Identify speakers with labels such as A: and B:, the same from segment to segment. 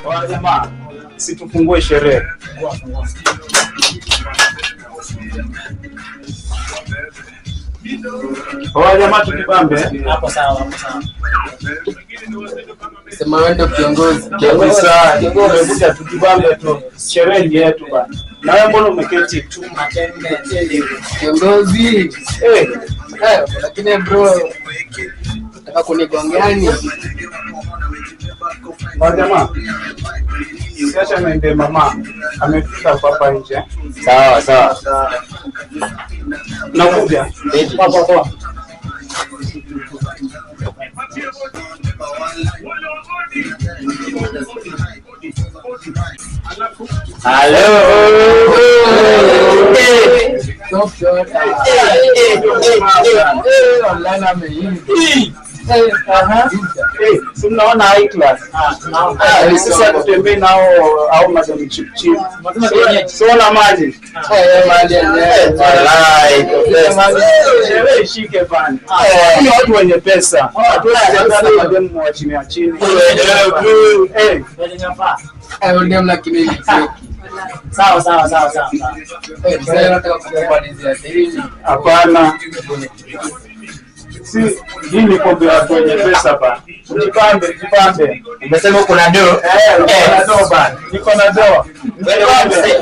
A: Wa jamaa, situfungue sherehe. Wa jamaa tukibambe.
B: Hapo sawa, hapo sawa.
C: Sema wewe kiongozi.
A: Kiongozi tukibambe tu. Sherehe yetu bana. Na wewe mbona umeketi tu matende
C: kiongozi? Lakini bro nataka kunigongani.
A: Wa jamaa. Sasa niende mama amefika hapa nje.
B: Sawa.
A: Nakuja. Poa.
B: Hello.
A: Tunaona high class. Sasa tutembee nao au madam chip. Sona maji. Sherehe shike bana. Ni watu wenye pesa. Hatuwezi madam wa chini ya chini.
C: Ndio mnakimili.
B: Sawa.
C: Sasa nataka kumalizia hili.
A: Hapana. Si hii ni kombe ya kwenye pesa bana. Jipambe.
B: Umesema kuna do?
A: Kuna do bana. Niko na do.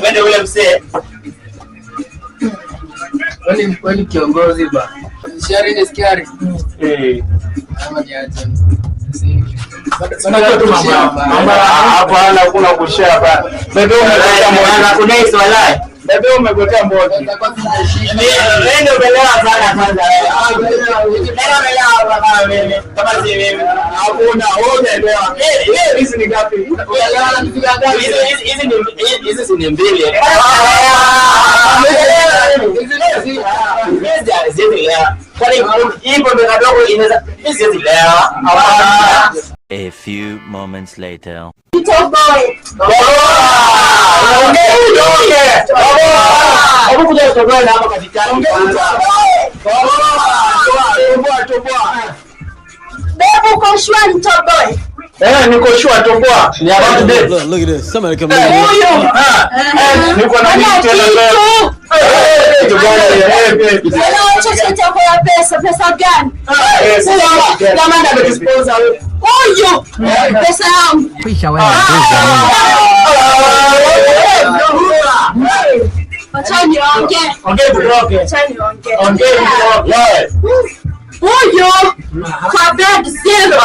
B: Wende ule msee.
C: Kwani kiongozi bana. Shari ni skari. Ama niache.
A: Sana tu mama. Hapana kuna kushare bana. Bebe umegotea mbona?
B: Kuna hizo walai.
A: Bebe umegotea mbona?
B: Wende umelewa sana kwanza. Kama si mimi.
A: Hakuna umeelewa. Hizi ni ngapi?
B: Unaelewa na kitu gani? Hizi si ni mbili.
D: A few moments later.
A: Niko sure toboa. Ni about this.
E: Look at this. Somebody come
A: Niko na kitu leo.
F: Pesa gani?
A: Kama ndio dispose wewe.
F: Huyo. Pesa yangu.
E: Pisha wewe.
F: Acha niongee. Huyo kwa bed zero.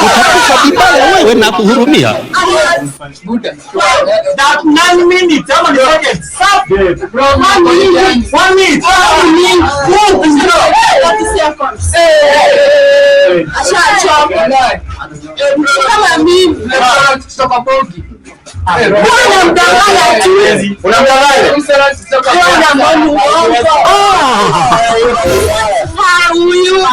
E: Utakufa vibaya wewe na kuhurumia.
A: That 9 minutes ama ni rocket. Bro, 1 minute.
F: Acha kama mimi. Unamdanganya tu.
A: Unamdanganya.
F: Huyu.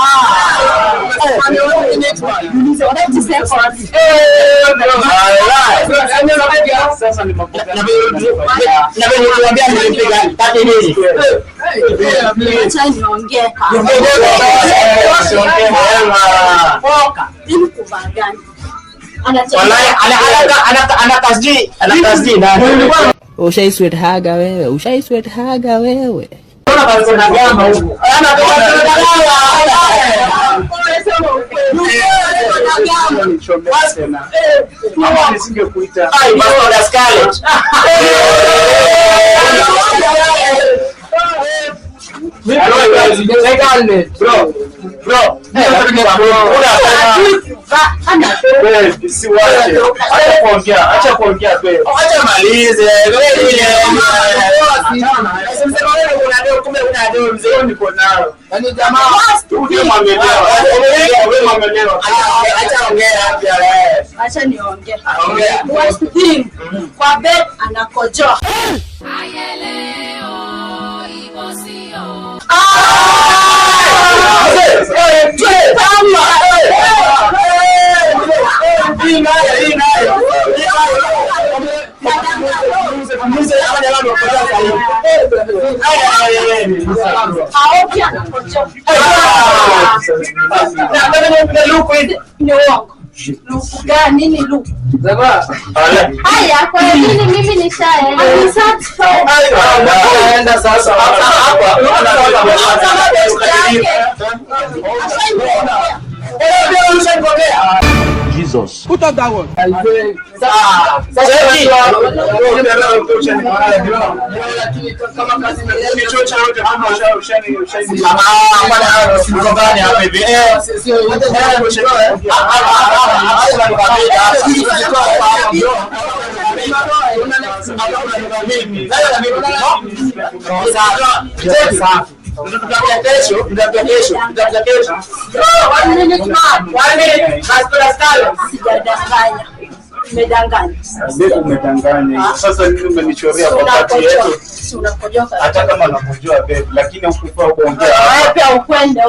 A: Sasa ni makosa.
B: Na wewe unaniambia nilipiga tati nini?
F: Acha niongee. Ili kubagani.
B: Anakazji nani?
E: Ushaiswetaga wewe.
B: Mbona bado na gamba huko?
A: Mama nisingekuita.
B: Ai bado na Scarlett. Bro.
A: Acha kuongea wewe.
B: Acha malize. Wewe kumbe una ndio mzee niko nao.
C: Yaani jamaa
A: Wewe mamelewa.
B: Acha ongea hapa wewe.
F: Acha niongee.
B: Ongea.
F: Worst thing kwa bed anakojoa. Luku gani? Nini luku?
C: Zaba.
F: Haya, kwa nini mimi nishaenda?
C: Naenda sasa hapa.
E: Jesus.
C: Put up that one.
A: Umedanganya. Sasa nini umenichorea wakati yetu? Hata kama nakujua babe, lakini ukifaa kuongea
F: wapi au kwenda?